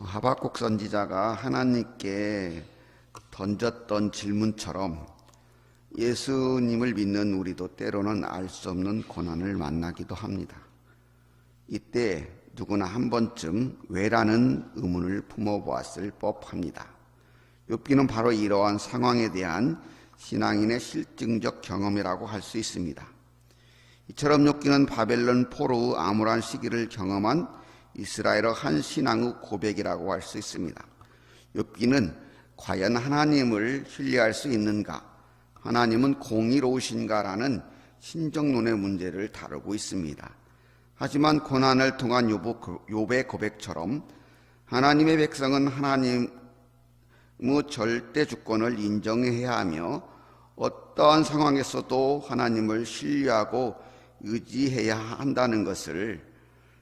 하박국 선지자가 하나님께 던졌던 질문처럼 예수님을 믿는 우리도 때로는 알 수 없는 고난을 만나기도 합니다. 이때 누구나 한 번쯤 왜라는 의문을 품어보았을 법합니다. 욥기는 바로 이러한 상황에 대한 신앙인의 실증적 경험이라고 할 수 있습니다. 이처럼 욥기는 바벨론 포로의 암울한 시기를 경험한 이스라엘의 한 신앙의 고백이라고 할 수 있습니다. 욥기는 과연 하나님을 신뢰할 수 있는가, 하나님은 공의로우신가라는 신정론의 문제를 다루고 있습니다. 하지만 고난을 통한 욥의 고백처럼 하나님의 백성은 하나님의 절대 주권을 인정해야 하며 어떠한 상황에서도 하나님을 신뢰하고 의지해야 한다는 것을,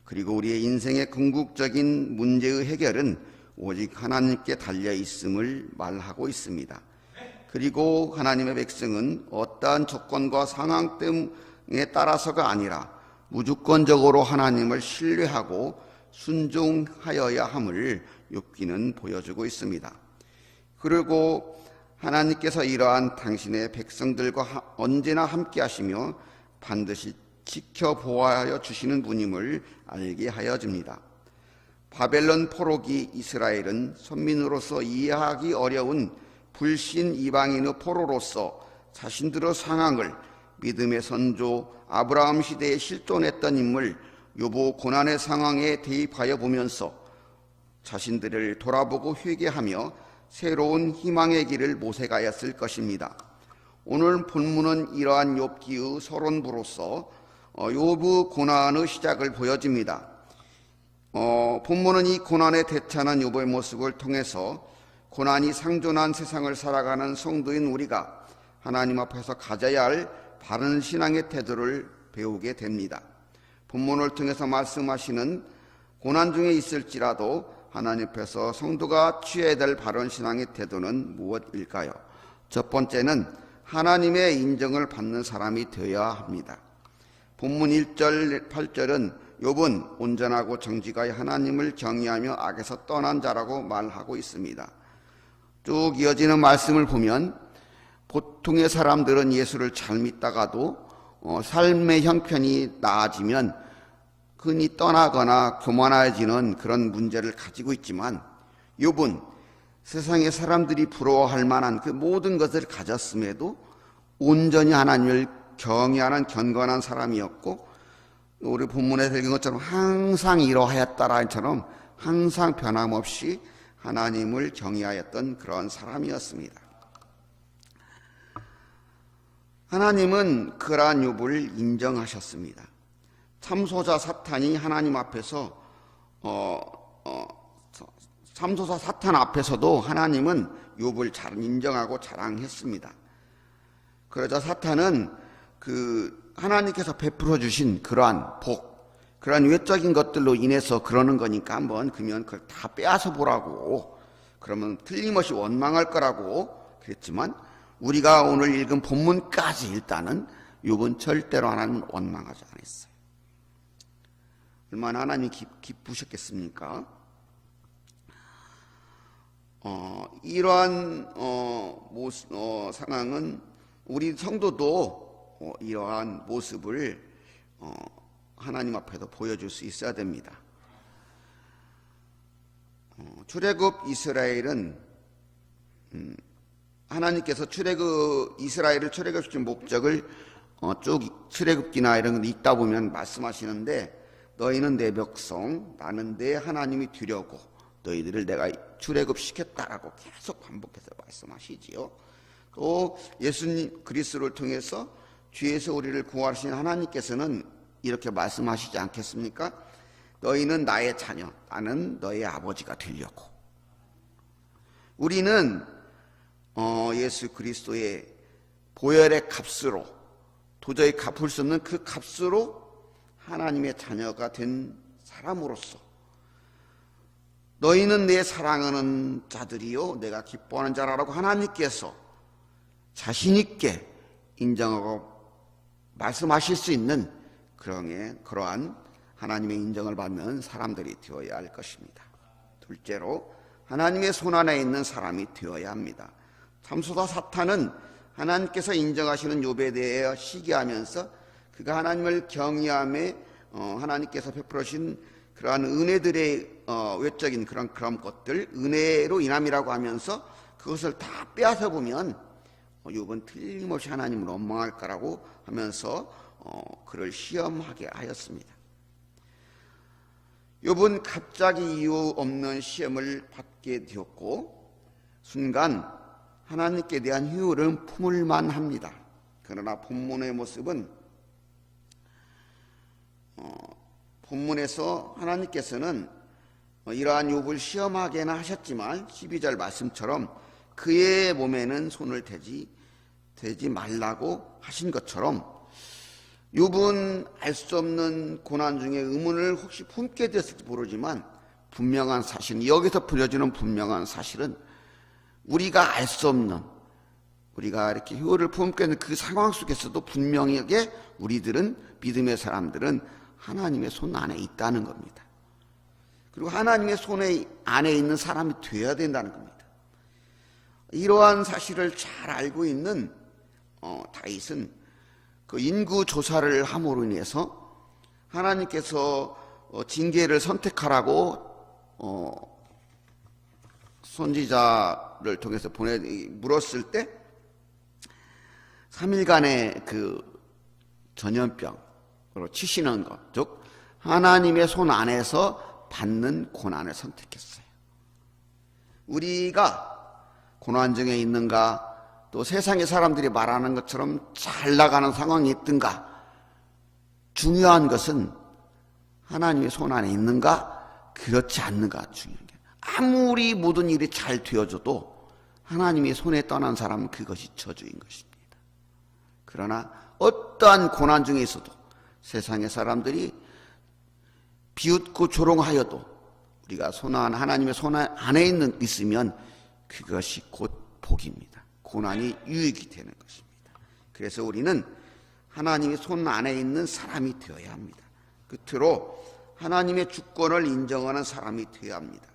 그리고 우리의 인생의 궁극적인 문제의 해결은 오직 하나님께 달려 있음을 말하고 있습니다. 그리고 하나님의 백성은 어떠한 조건과 상황 등에 따라서가 아니라 무조건적으로 하나님을 신뢰하고 순종하여야 함을 욥기는 보여주고 있습니다. 그리고 하나님께서 이러한 당신의 백성들과 언제나 함께 하시며 반드시 지켜보아여 주시는 분임을 알게 하여 줍니다. 바벨론 포로기 이스라엘은 선민으로서 이해하기 어려운 불신 이방인의 포로로서 자신들의 상황을 믿음의 선조 아브라함 시대에 실존했던 인물 욥의 고난의 상황에 대입하여 보면서 자신들을 돌아보고 회개하며 새로운 희망의 길을 모색하였을 것입니다. 오늘 본문은 이러한 욥기의 서론부로서 욥의 고난의 시작을 보여줍니다. 본문은 이 고난에 대처하는 욥의 모습을 통해서 고난이 상존한 세상을 살아가는 성도인 우리가 하나님 앞에서 가져야 할 바른 신앙의 태도를 배우게 됩니다. 본문을 통해서 말씀하시는 고난 중에 있을지라도 하나님 앞에서 성도가 취해야 될 바른 신앙의 태도는 무엇일까요? 첫 번째는 하나님의 인정을 받는 사람이 되어야 합니다. 본문 1절 8절은 욥은 온전하고 정직하여 하나님을 경외하며 악에서 떠난 자라고 말하고 있습니다. 쭉 이어지는 말씀을 보면 보통의 사람들은 예수를 잘 믿다가도 삶의 형편이 나아지면 흔히 떠나거나 교만해지는 그런 문제를 가지고 있지만 욥은 세상의 사람들이 부러워할 만한 그 모든 것을 가졌음에도 온전히 하나님을 경외하는 견고한 사람이었고, 우리 본문에 읽은 것처럼 항상 이러하였다라는 처럼 항상 변함없이 하나님을 경외하였던 그런 사람이었습니다. 하나님은 그러한 욥을 인정하셨습니다. 참소자 사탄이 하나님 앞에서 참소자 사탄 앞에서도 하나님은 욥을 잘 인정하고 자랑했습니다. 그러자 사탄은 하나님께서 베풀어 주신 그러한 복, 그러한 외적인 것들로 인해서 그러는 거니까 한번 그러면 그걸 다 빼앗아 보라고, 그러면 틀림없이 원망할 거라고 그랬지만 우리가 오늘 읽은 본문까지 일단은 욥은 절대로 하나님을 원망하지 않았어요. 얼마나 하나님이 기쁘셨겠습니까? 이러한 상황은 우리 성도도 이러한 모습을 하나님 앞에도 보여줄 수 있어야 됩니다. 출애굽 이스라엘은 하나님께서 이스라엘을 출애굽시킨 목적을 쭉 출애굽기나 이런 거 읽다 보면 말씀하시는데, 너희는 내 백성, 나는 내 하나님이 되려고 너희들을 내가 출애굽시켰다라고 계속 반복해서 말씀하시지요. 또 예수님 그리스도를 통해서 죄에서 우리를 구하신 하나님께서는 이렇게 말씀하시지 않겠습니까? 너희는 나의 자녀, 나는 너의 아버지가 되려고. 우리는 예수 그리스도의 보혈의 값으로, 도저히 갚을 수 없는 그 값으로 하나님의 자녀가 된 사람으로서, 너희는 내 사랑하는 자들이요 내가 기뻐하는 자라고 하나님께서 자신 있게 인정하고 말씀하실 수 있는 그러한 하나님의 인정을 받는 사람들이 되어야 할 것입니다. 두 둘째로 하나님의 손안에 있는 사람이 되어야 합니다. 참소사 사탄은 하나님께서 인정하시는 욥에 대해 시기하면서 그가 하나님을 경외함에 하나님께서 베풀으신 그러한 은혜들의 외적인 그런 것들, 은혜로 인함이라고 하면서 그것을 다 빼앗아 보면 욥은 틀림없이 하나님을 원망할 거라고 하면서 그를 시험하게 하였습니다. 욥은 갑자기 이유 없는 시험을 받게 되었고 순간 하나님께 대한 희열은 품을 만합니다. 그러나 본문의 모습은 본문에서 하나님께서는 이러한 욥을 시험하게나 하셨지만 12절 말씀처럼 그의 몸에는 손을 대지 말라고 하신 것처럼 욥은 알 수 없는 고난 중에 의문을 혹시 품게 됐을지 모르지만 분명한 사실은, 여기서 보여주는 분명한 사실은 우리가 알 수 없는, 우리가 이렇게 희열을 품게 되는 그 상황 속에서도 분명하게 우리들은, 믿음의 사람들은 하나님의 손 안에 있다는 겁니다. 그리고 하나님의 손 안에 있는 사람이 되어야 된다는 겁니다. 이러한 사실을 잘 알고 있는 다윗은 그 인구 조사를 함으로 인해서 하나님께서 징계를 선택하라고 선지자를 통해서 물었을 때 3일간의 그 전염병으로 치시는 것, 즉 하나님의 손 안에서 받는 고난을 선택했어요. 우리가 고난 중에 있는가, 또 세상의 사람들이 말하는 것처럼 잘 나가는 상황이 있든가, 중요한 것은 하나님의 손 안에 있는가 그렇지 않는가 중요한 게, 아무리 모든 일이 잘 되어져도 하나님의 손에 떠난 사람은 그것이 저주인 것입니다. 그러나 어떠한 고난 중에 있어도 세상의 사람들이 비웃고 조롱하여도 우리가 하나님의 손 안에 있으면 그것이 곧 복입니다. 고난이 유익이 되는 것입니다. 그래서 우리는 하나님의 손 안에 있는 사람이 되어야 합니다. 끝으로 하나님의 주권을 인정하는 사람이 되어야 합니다.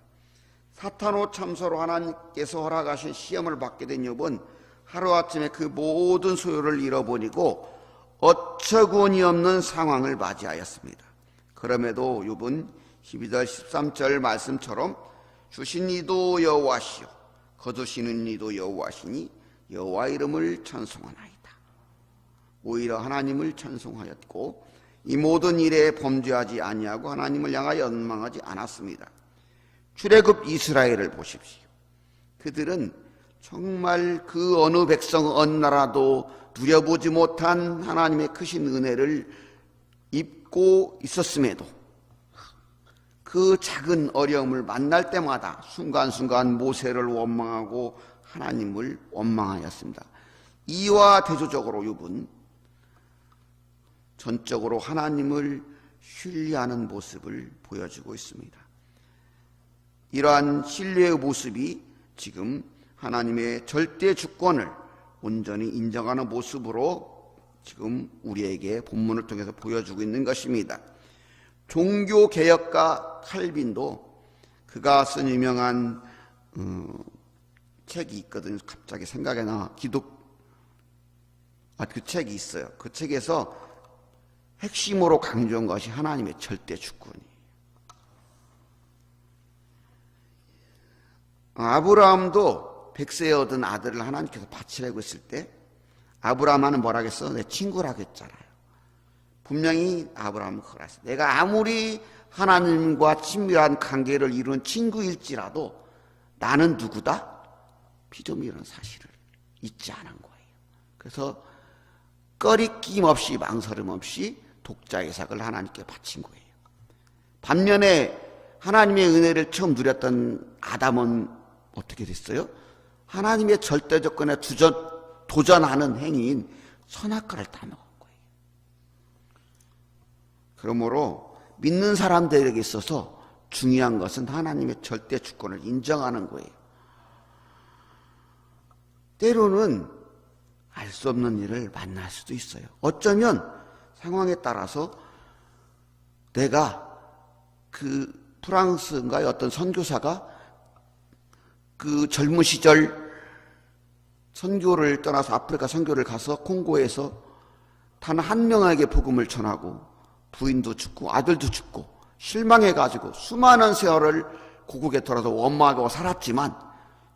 사탄호 참소로 하나님께서 허락하신 시험을 받게 된 욥은 하루아침에 그 모든 소유를 잃어버리고 어처구니 없는 상황을 맞이하였습니다. 그럼에도 욥은 12절 13절 말씀처럼 주신 이도 여호와시요 거두시는 이도 여호와시니 여호와 이름을 찬송하나이다. 오히려 하나님을 찬송하였고 이 모든 일에 범죄하지 아니하고 하나님을 향하여 원망하지 않았습니다. 출애굽 이스라엘을 보십시오. 그들은 정말 그 어느 백성 어느 나라도 누려보지 못한 하나님의 크신 은혜를 입고 있었음에도 그 작은 어려움을 만날 때마다 순간순간 모세를 원망하고 하나님을 원망하였습니다. 이와 대조적으로 욥은 전적으로 하나님을 신뢰하는 모습을 보여주고 있습니다. 이러한 신뢰의 모습이 지금 하나님의 절대 주권을 온전히 인정하는 모습으로 지금 우리에게 본문을 통해서 보여주고 있는 것입니다. 종교개혁가 칼빈도 그가 쓴 유명한 책이 있거든요. 갑자기 생각이 나. 그 책이 있어요. 그 책에서 핵심으로 강조한 것이 하나님의 절대 주권이에요. 아브라함도 100세에 얻은 아들을 하나님께서 바치라고 했을 때 아브라함은 뭐라 했어? 내 친구라고 했잖아요. 분명히 아브라함은 그랬어요. 내가 아무리 하나님과 친밀한 관계를 이룬 친구일지라도 나는 누구다? 피조물이라는 사실을 잊지 않은 거예요. 그래서 꺼리낌 없이 망설임 없이 독자 이삭을 하나님께 바친 거예요. 반면에 하나님의 은혜를 처음 누렸던 아담은 어떻게 됐어요? 하나님의 절대 조건에 도전하는 행위인 선악과를 따먹은 거예요. 그러므로 믿는 사람들에게 있어서 중요한 것은 하나님의 절대 주권을 인정하는 거예요. 때로는 알 수 없는 일을 만날 수도 있어요. 어쩌면 상황에 따라서 내가 그 프랑스인가의 어떤 선교사가 그 젊은 시절 선교를 떠나서 아프리카 선교를 가서 콩고에서 단 한 명에게 복음을 전하고 부인도 죽고 아들도 죽고 실망해가지고 수많은 세월을 고국에 돌아서 원망하고 살았지만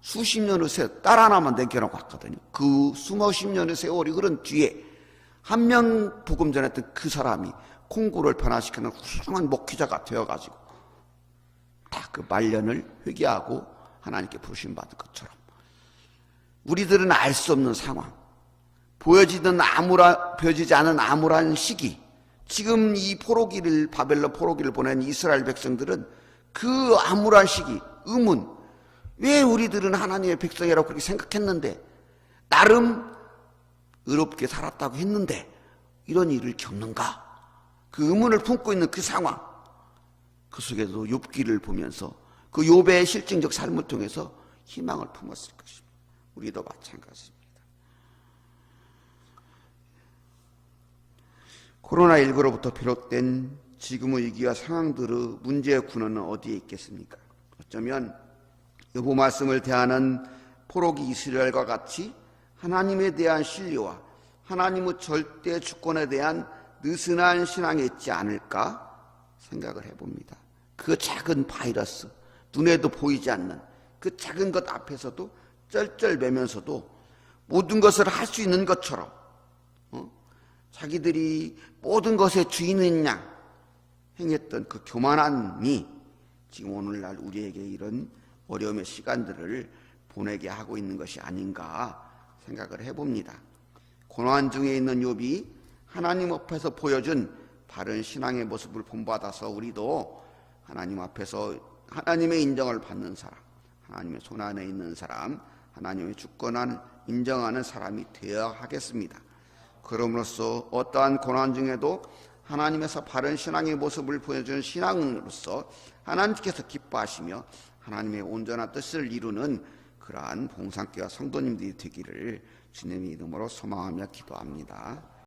수십 년의 세월 딸 하나만 남겨놓고 왔거든요. 그 수십 년의 세월이 흐른 뒤에 한 명 복음 전했던 그 사람이 콩고를 변화시키는 훌륭한 목회자가 되어가지고 다 그 말년을 회개하고 하나님께 부르심 받은 것처럼 우리들은 알 수 없는 상황, 보여지지 않은 암울한 시기, 지금 이 바벨론 포로기를 보낸 이스라엘 백성들은 그 암울한 시기, 의문, 왜 우리들은 하나님의 백성이라고 그렇게 생각했는데 나름 의롭게 살았다고 했는데 이런 일을 겪는가? 그 의문을 품고 있는 그 상황, 그 속에도 욥기를 보면서 그 욥의 실증적 삶을 통해서 희망을 품었을 것입니다. 우리도 마찬가지입니다. 코로나19로부터 비롯된 지금의 위기와 상황들의 문제의 근원은 어디에 있겠습니까? 어쩌면 욥의 말씀을 대하는 포로기 이스라엘과 같이 하나님에 대한 신뢰와 하나님의 절대 주권에 대한 느슨한 신앙이 있지 않을까 생각을 해봅니다. 그 작은 바이러스, 눈에도 보이지 않는 그 작은 것 앞에서도 쩔쩔매면서도 모든 것을 할 수 있는 것처럼 자기들이 모든 것의 주인인 양 행했던 그 교만함이 지금 오늘날 우리에게 이런 어려움의 시간들을 보내게 하고 있는 것이 아닌가 생각을 해봅니다. 고난 중에 있는 욥이 하나님 앞에서 보여준 바른 신앙의 모습을 본받아서 우리도 하나님 앞에서 하나님의 인정을 받는 사람, 하나님의 손 안에 있는 사람, 하나님의 주권을 인정하는 사람이 되어야 하겠습니다. 그럼으로써 어떠한 고난 중에도 하나님에서 바른 신앙의 모습을 보여주는 신앙으로서 하나님께서 기뻐하시며 하나님의 온전한 뜻을 이루는 그러한 봉상교와 성도님들이 되기를 주님의 이름으로 소망하며 기도합니다.